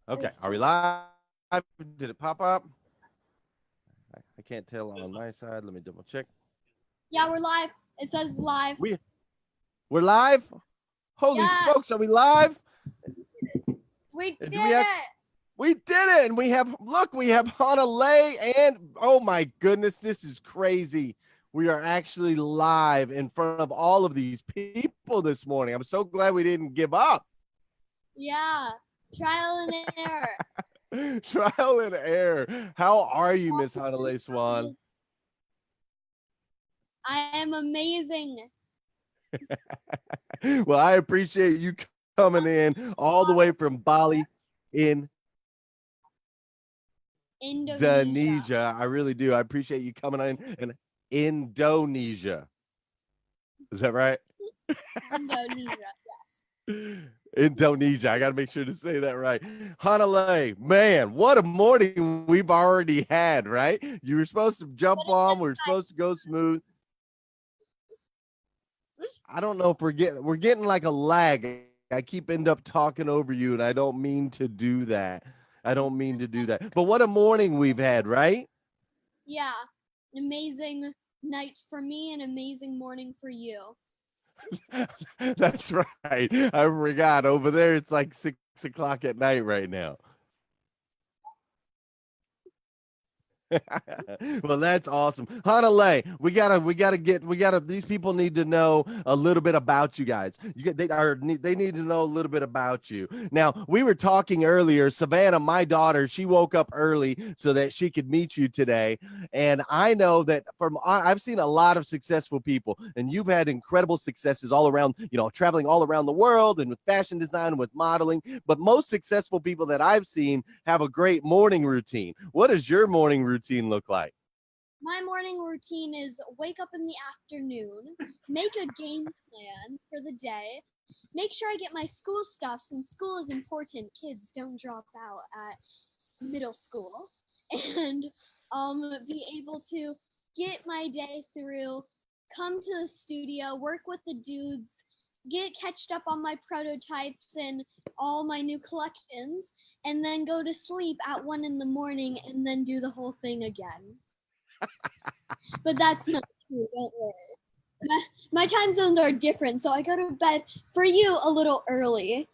Okay, There's are we two. live? Did it pop up? I can't tell on my side. Let me double check. Yeah, we're live. It says live. We we're live. Holy Yeah, smokes, are we live? we did Do we have? it. We did it, and we have. Look, we have Hanalei, and oh my goodness, this is crazy. We are actually live in front of all of these people this morning. I'm so glad we didn't give up. Yeah, trial and error. Trial and error. How are you, Miss Hanalei Swan? I am amazing. Well, I appreciate you coming in all the way from Bali in Indonesia. Indonesia. I really do. I appreciate you coming in Indonesia. Is that right? Indonesia. Yes. Indonesia. I got to make sure to say that right. Hanalei, man, what a morning we've already had, right? You were supposed to jump What is on. the We are supposed to go smooth. I don't know if we're getting like a lag. I keep end up talking over you, and I don't mean to do that. I don't mean to do that. But what a morning we've had, right? Yeah, an amazing night for me, an amazing morning for you. That's right. I forgot. Over there, it's like 6 o'clock at night right now. Well, that's awesome. Hanalei, we gotta these people need to know a little bit about you guys. They need to know a little bit about you. Now, we were talking earlier, Savannah, my daughter, she woke up early so that she could meet you today. And I know that I've seen a lot of successful people, and you've had incredible successes all around, traveling all around the world and with fashion design and with modeling. But most successful people that I've seen have a great morning routine. What does your morning routine look like? My morning routine is wake up in the afternoon, make a game plan for the day, make sure I get my school stuff since school is important. Kids don't drop out at middle school, and be able to get my day through, come to the studio, work with the dudes, get catched up on my prototypes and all my new collections, and then go to sleep at 1 in the morning and then do the whole thing again. But that's not true, don't worry. My time zones are different, so I go to bed for you a little early.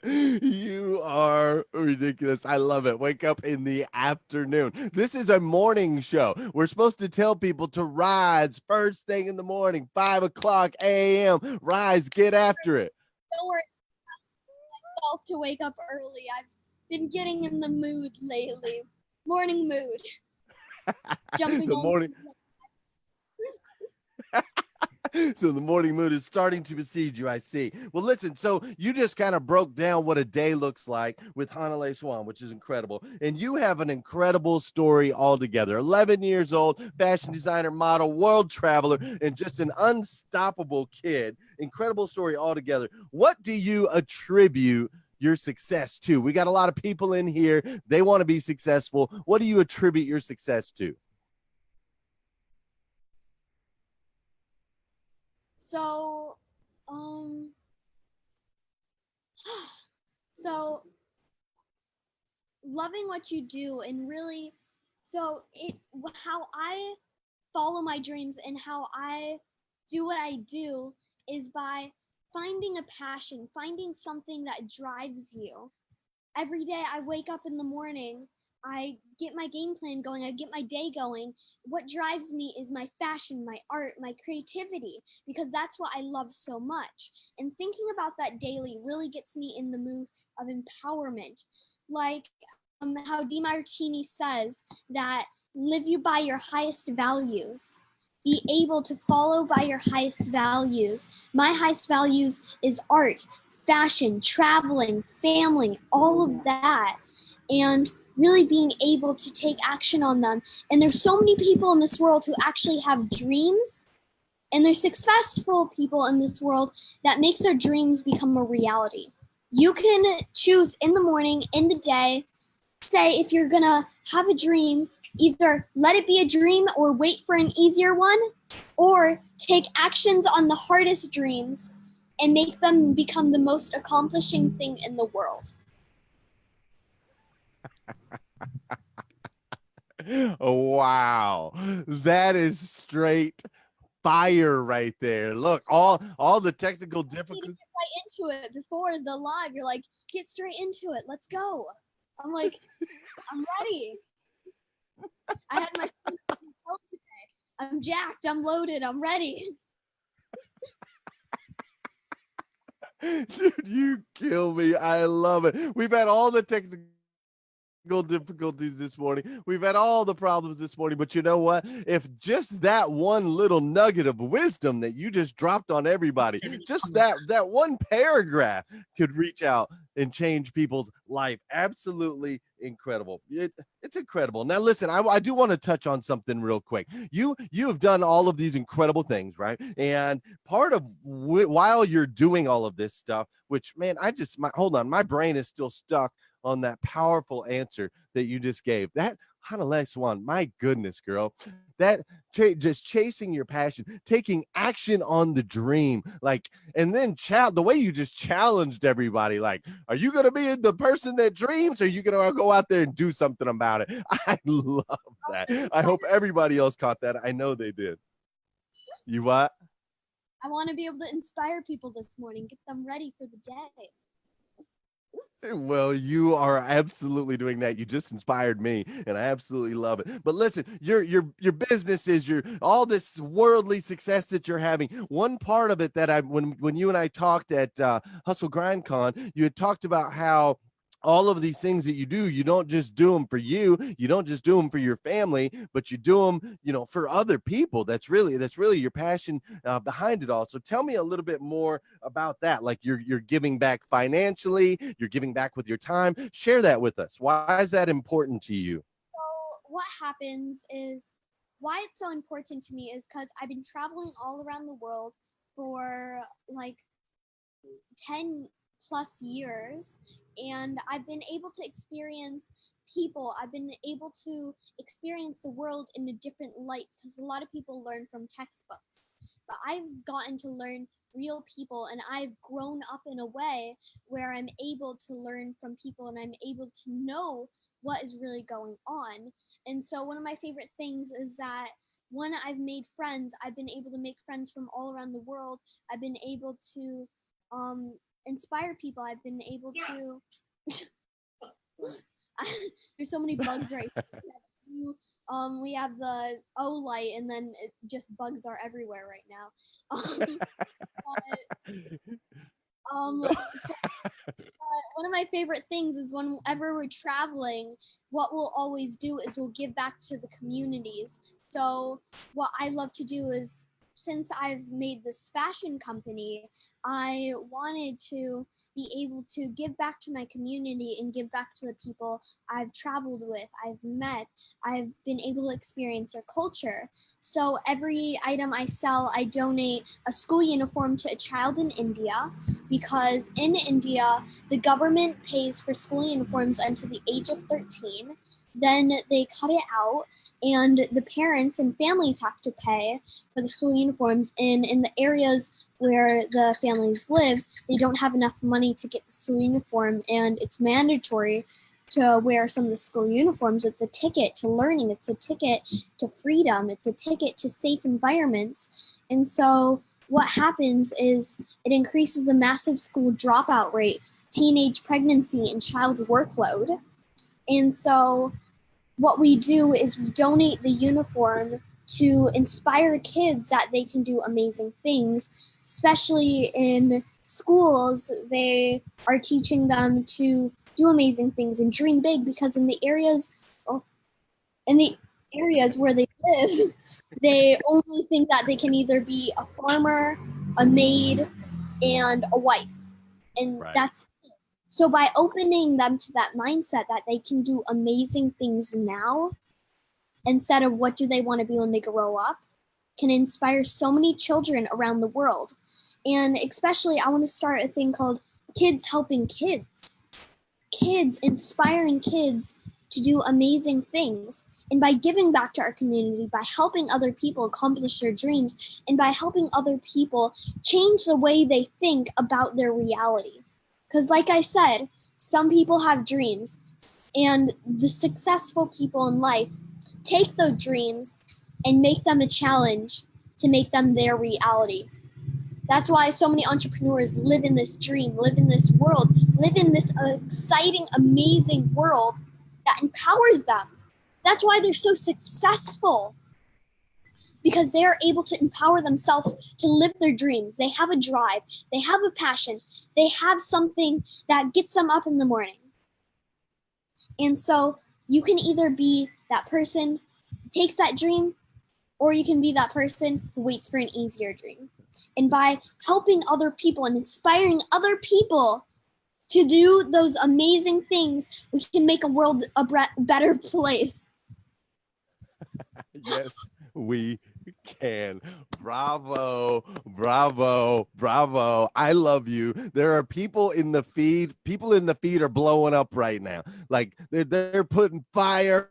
You are ridiculous. I love it. Wake up in the afternoon. This is a morning show. We're supposed to tell people to rise first thing in the morning, 5 o'clock a.m. Rise, get after it. Don't worry, myself to wake up early. I've been getting in the mood lately. Morning mood. Jumping The on. morning So the morning mood is starting to besiege you, I see. Well, listen, so you just kind of broke down what a day looks like with Hanalei Swan, which is incredible. And you have an incredible story altogether. 11 years old, fashion designer, model, world traveler, and just an unstoppable kid. Incredible story altogether. What do you attribute your success to? We got a lot of people in here. They want to be successful. What do you attribute your success to? So, um, so loving what you do and really, so it how I follow my dreams and how I do what I do is by finding a passion, finding something that drives you. Every day I wake up in the morning, I get my game plan going, I get my day going. What drives me is my fashion, my art, my creativity, because that's what I love so much. And thinking about that daily really gets me in the mood of empowerment. Like how DiMartini says that live you by your highest values. Be able to follow by your highest values. My highest values is art, fashion, traveling, family, all of that. And really being able to take action on them. And there's so many people in this world who actually have dreams, and there's successful people in this world that makes their dreams become a reality. You can choose in the morning, in the day, say if you're gonna have a dream, either let it be a dream or wait for an easier one, or take actions on the hardest dreams and make them become the most accomplishing thing in the world. Wow, that is straight fire right there. Look, all the technical You need to difficulties. get right into it before the live. You're like, get straight into it. Let's go. I'm like, I'm ready. I had my phone today. I'm jacked. I'm loaded. I'm ready. Dude, you kill me. I love it. We've had all the technical difficulties this morning. We've had all the problems this morning, but you know what? If just that one little nugget of wisdom that you just dropped on everybody, just that one paragraph could reach out and change people's life. Absolutely incredible. It's incredible. Now, listen, I do want to touch on something real quick. You have done all of these incredible things, right? And part of while you're doing all of this stuff, which, man, hold on, my brain is still stuck on that powerful answer that you just gave. That Hanalei Swan, my goodness, girl, that just chasing your passion, taking action on the dream, like, and then the way you just challenged everybody, like, are you going to be the person that dreams, or are you going to go out there and do something about it? I love that. I hope everybody else caught that. I know they did. You what? I want to be able to inspire people this morning, get them ready for the day. Well, you are absolutely doing that. You just inspired me, and I absolutely love it. But listen, your business is all this worldly success that you're having. One part of it that when you and I talked at Hustle Grind Con, you had talked about how all of these things that you do, you don't just do them for you don't just do them for your family, but you do them, for other people. That's really your passion behind it all. So tell me a little bit more about that. Like you're giving back financially, you're giving back with your time. Share that with us. Why is that important to you? So what happens is, why it's so important to me is because I've been traveling all around the world for like 10 plus years, and I've been able to experience people. I've been able to experience the world in a different light, because a lot of people learn from textbooks, but I've gotten to learn real people, and I've grown up in a way where I'm able to learn from people, and I'm able to know what is really going on. And so one of my favorite things is that when I've made friends, I've been able to make friends from all around the world. I've been able to inspire people. I've been able to there's so many bugs right here. We have the O light, and then just bugs are everywhere right now. So, one of my favorite things is whenever we're traveling, what we'll always do is we'll give back to the communities. So what I love to do is, since I've made this fashion company, I wanted to be able to give back to my community and give back to the people I've traveled with, I've met, I've been able to experience their culture. So every item I sell, I donate a school uniform to a child in India, because in India, the government pays for school uniforms until the age of 13. Then they cut it out, and the parents and families have to pay for the school uniforms. And in the areas where the families live, they don't have enough money to get the school uniform, and it's mandatory to wear some of the school uniforms. It's a ticket to learning, it's a ticket to freedom, it's a ticket to safe environments. And so what happens is it increases the massive school dropout rate, teenage pregnancy, and child workload. And so what we do is we donate the uniform to inspire kids that they can do amazing things, especially in schools. They are teaching them to do amazing things and dream big, because in the areas where they live, they only think that they can either be a farmer, a maid, and a wife. And Right. that's it. So by opening them to that mindset that they can do amazing things now, instead of what do they want to be when they grow up, can inspire so many children around the world. And especially, I want to start a thing called Kids Helping Kids. Kids, inspiring kids to do amazing things. And by giving back to our community, by helping other people accomplish their dreams, and by helping other people change the way they think about their reality. Because like I said, some people have dreams, and the successful people in life take those dreams and make them a challenge to make them their reality. That's why so many entrepreneurs live in this dream, live in this world, live in this exciting, amazing world that empowers them. That's why they're so successful, because they are able to empower themselves to live their dreams. They have a drive, they have a passion, they have something that gets them up in the morning. And so you can either be that person who takes that dream, or you can be that person who waits for an easier dream. And by helping other people and inspiring other people to do those amazing things, we can make a world a better place. Yes, we can. Bravo, bravo, bravo. I love you. There are people in the feed. People in the feed are blowing up right now. Like they're putting fire.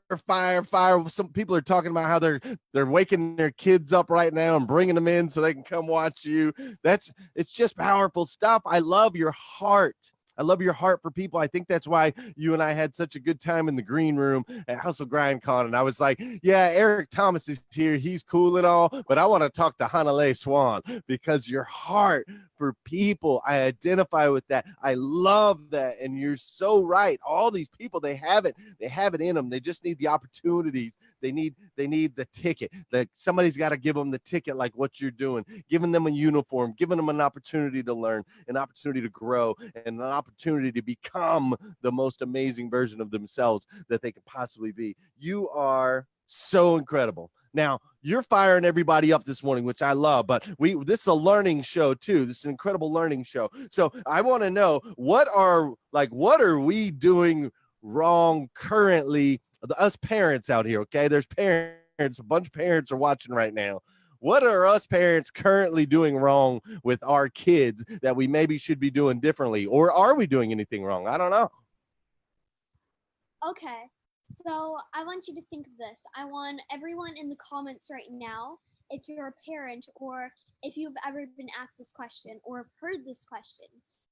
Some people are talking about how they're waking their kids up right now and bringing them in so they can come watch you. It's just powerful stuff. I love your heart. I love your heart for people. I think that's why you and I had such a good time in the green room at Hustle Grind Con. And I was like, yeah, Eric Thomas is here. He's cool and all, but I want to talk to Hanalei Swan, because your heart for people, I identify with that. I love that. And you're so right. All these people, they have it in them. They just need the opportunities. They need the ticket. That somebody's got to give them the ticket, like what you're doing, giving them a uniform, giving them an opportunity to learn, an opportunity to grow, and an opportunity to become the most amazing version of themselves that they can possibly be. You are so incredible. Now, you're firing everybody up this morning, which I love, but this is a learning show too. This is an incredible learning show. So I want to know, what are we doing wrong currently? Us parents out here, okay? There's parents, a bunch of parents are watching right now. What are us parents currently doing wrong with our kids that we maybe should be doing differently? Or are we doing anything wrong? I don't know. Okay, so I want you to think of this. I want everyone in the comments right now, if you're a parent or if you've ever been asked this question or have heard this question,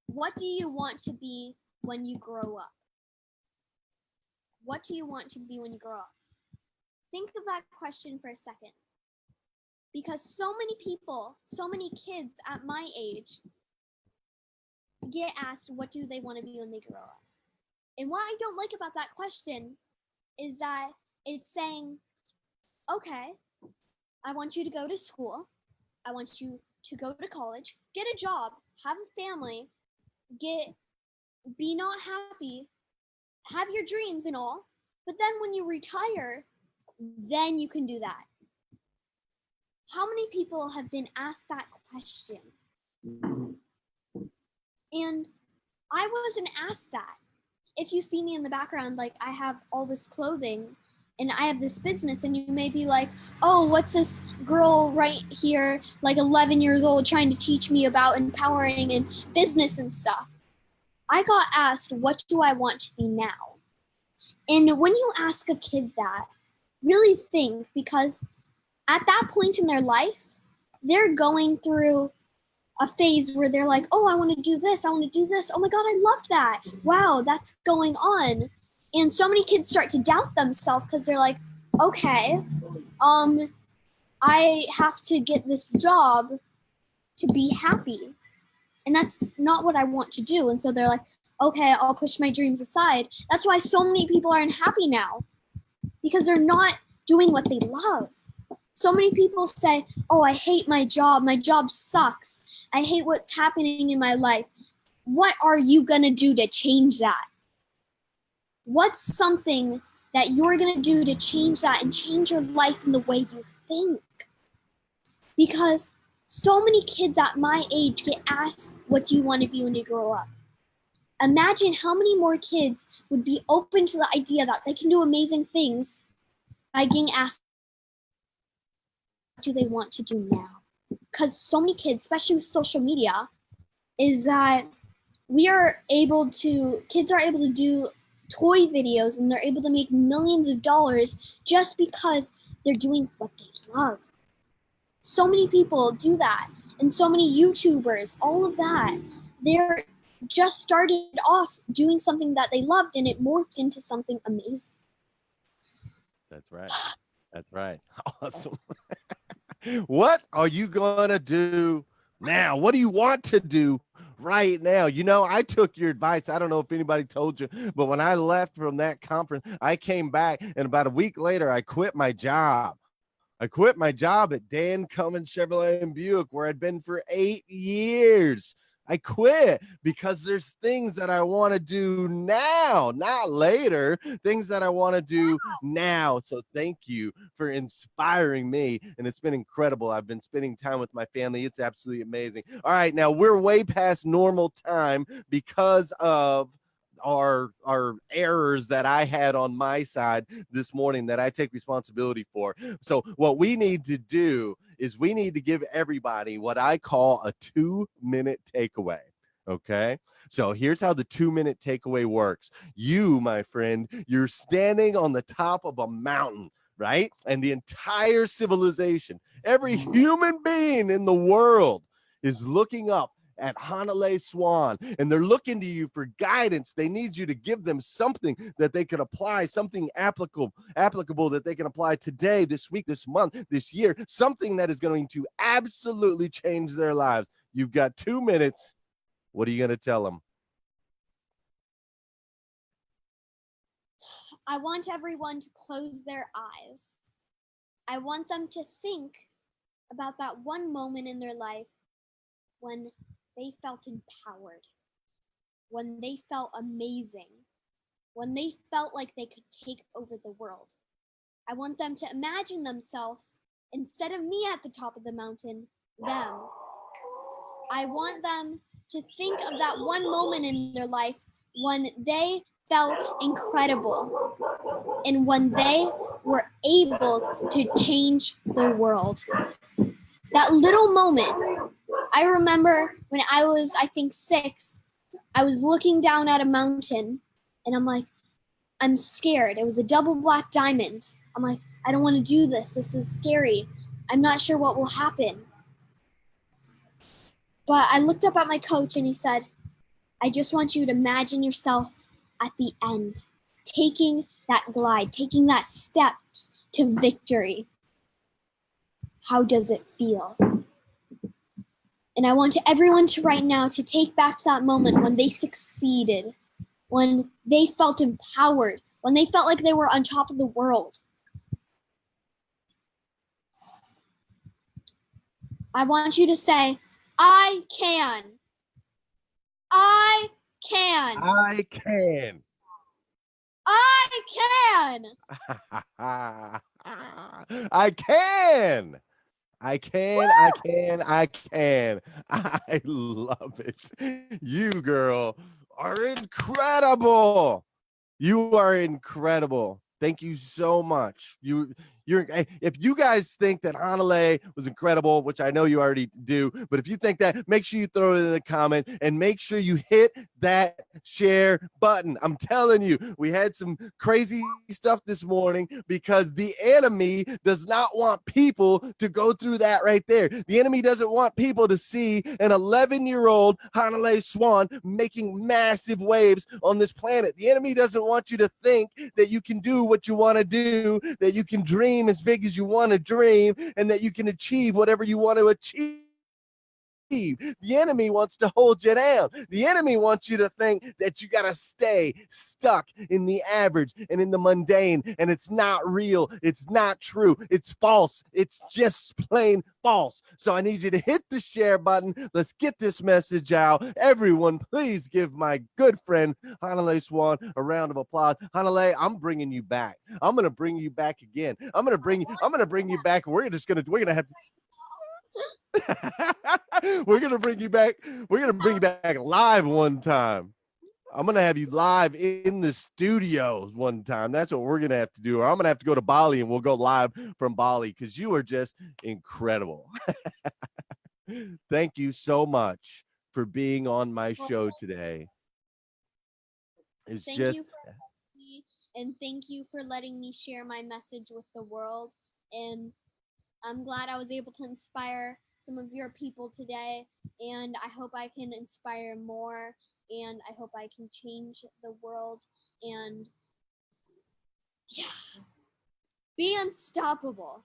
what do you want to be when you grow up? What do you want to be when you grow up? Think of that question for a second. Because so many people, so many kids at my age get asked, what do they want to be when they grow up? And what I don't like about that question is that it's saying, okay, I want you to go to school. I want you to go to college, get a job, have a family, be not happy, have your dreams and all, but then when you retire, then you can do that. How many people have been asked that question? And I wasn't asked that. If you see me in the background, like I have all this clothing and I have this business, and you may be like, oh, what's this girl right here, like 11 years old, trying to teach me about empowering and business and stuff? I got asked, what do I want to be now? And when you ask a kid that, really think, because at that point in their life, they're going through a phase where they're like, oh, I want to do this. I want to do this. Oh my God, I love that. Wow, that's going on. And so many kids start to doubt themselves because they're like, okay, I have to get this job to be happy. And that's not what I want to do. And so they're like, okay, I'll push my dreams aside. That's why so many people are unhappy now, because they're not doing what they love. So many people say, oh, I hate my job. My job sucks. I hate what's happening in my life. What are you going to do to change that? What's something that you're going to do to change that and change your life in the way you think? Because so many kids at my age get asked, what do you want to be when you grow up? Imagine how many more kids would be open to the idea that they can do amazing things by getting asked, what do they want to do now? Because so many kids, especially with social media, is that kids are able to do toy videos and they're able to make millions of dollars just because they're doing what they love. So many people do that, and so many YouTubers, all of that. They're just started off doing something that they loved and it morphed into something amazing. That's right. That's right. Awesome. What are you going to do now? What do you want to do right now? You know, I took your advice. I don't know if anybody told you, but when I left from that conference, I came back, and about a week later, I quit my job. I quit my job at Dan Cummins Chevrolet and Buick, where I'd been for 8 years. I quit because there's things that I want to do now, not later, things that I want to do now. So thank you for inspiring me. And it's been incredible. I've been spending time with my family. It's absolutely amazing. All right, now we're way past normal time because of our errors that I had on my side this morning that I take responsibility for. So what we need to do is we need to give everybody what I call a 2-minute takeaway. Okay. So here's how the 2-minute takeaway works. You, my friend, you're standing on the top of a mountain, right? And the entire civilization, every human being in the world is looking up at Hanalei Swan, and they're looking to you for guidance. They need you to give them something that they can apply, something applicable that they can apply today, this week, this month, this year, something that is going to absolutely change their lives. You've got 2 minutes. What are you going to tell them? I want everyone to close their eyes. I want them to think about that one moment in their life when they felt empowered, when they felt amazing, when they felt like they could take over the world. I want them to imagine themselves, instead of me at the top of the mountain, them. I want them to think of that one moment in their life when they felt incredible and when they were able to change the world. That little moment, I remember when I was, I think, 6, I was looking down at a mountain and I'm like, I'm scared. It was a double black diamond. I'm like, I don't want to do this. This is scary. I'm not sure what will happen. But I looked up at my coach and he said, I just want you to imagine yourself at the end, taking that glide, taking that step to victory. How does it feel? And I want everyone to right now to take back to that moment when they succeeded, when they felt empowered, when they felt like they were on top of the world. I want you to say, I can. I can. I can. I can. I can. I can, I can, I can. I love it. You, girl, are incredible. You are incredible. Thank you so much. You're if you guys think that Hanalei was incredible, which I know you already do, but if you think that, make sure you throw it in the comment and make sure you hit that share button. I'm telling you, we had some crazy stuff this morning because the enemy does not want people to go through that right there. The enemy doesn't want people to see an 11-year-old Hanalei Swan making massive waves on this planet. The enemy doesn't want you to think that you can do what you want to do, that you can dream as big as you want to dream, and that you can achieve whatever you want to achieve. The enemy wants to hold you down. The enemy wants you to think that you got to stay stuck in the average and in the mundane, and it's not real. It's not true. It's false. It's just plain false. So I need you to hit the share button. Let's get this message out. Everyone, please give my good friend Hanalei Swan a round of applause. Hanalei, I'm bringing you back. I'm going to bring you back again. I'm going to bring you back. We're going to have to we're gonna bring you back. We're gonna bring you back live one time. I'm gonna have you live in the studios one time. That's what we're gonna have to do. Or I'm gonna have to go to Bali and we'll go live from Bali because you are just incredible. Thank you so much for being on my show today. It's Thank just you And thank you for letting me share my message with the world. And I'm glad I was able to inspire some of your people today. And I hope I can inspire more. And I hope I can change the world. And yeah, be unstoppable.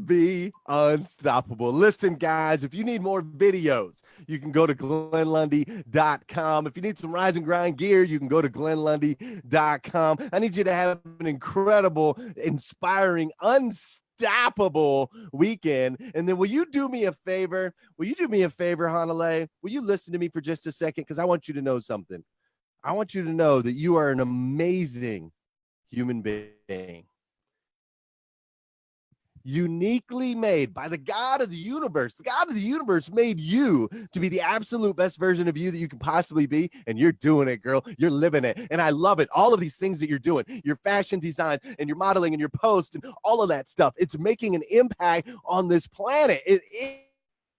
Be unstoppable. Listen, guys, if you need more videos, you can go to glennlundy.com. If you need some Rise and Grind gear, you can go to glennlundy.com. I need you to have an incredible, inspiring, unstoppable weekend. And then will you do me a favor? Will you do me a favor, Hanalei? Will you listen to me for just a second? Because I want you to know something. I want you to know that you are an amazing human being, uniquely made by the God of the universe. The God of the universe made you to be the absolute best version of you that you can possibly be, and you're doing it, girl. You're living it, and I love it. All of these things that you're doing, your fashion design and your modeling and your post and all of that stuff, it's making an impact on this planet. It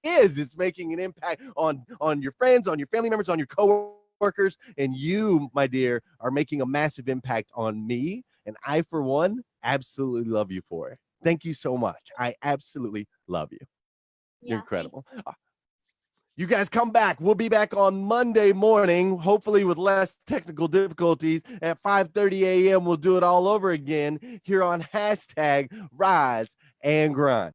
is. It's making an impact on your friends, on your family members, on your coworkers, and you, my dear, are making a massive impact on me, and I, for one, absolutely love you for it. Thank you so much. I absolutely love you. You're incredible. You guys come back. We'll be back on Monday morning, hopefully with less technical difficulties. At 5:30 a.m., we'll do it all over again here on hashtag Rise and Grind.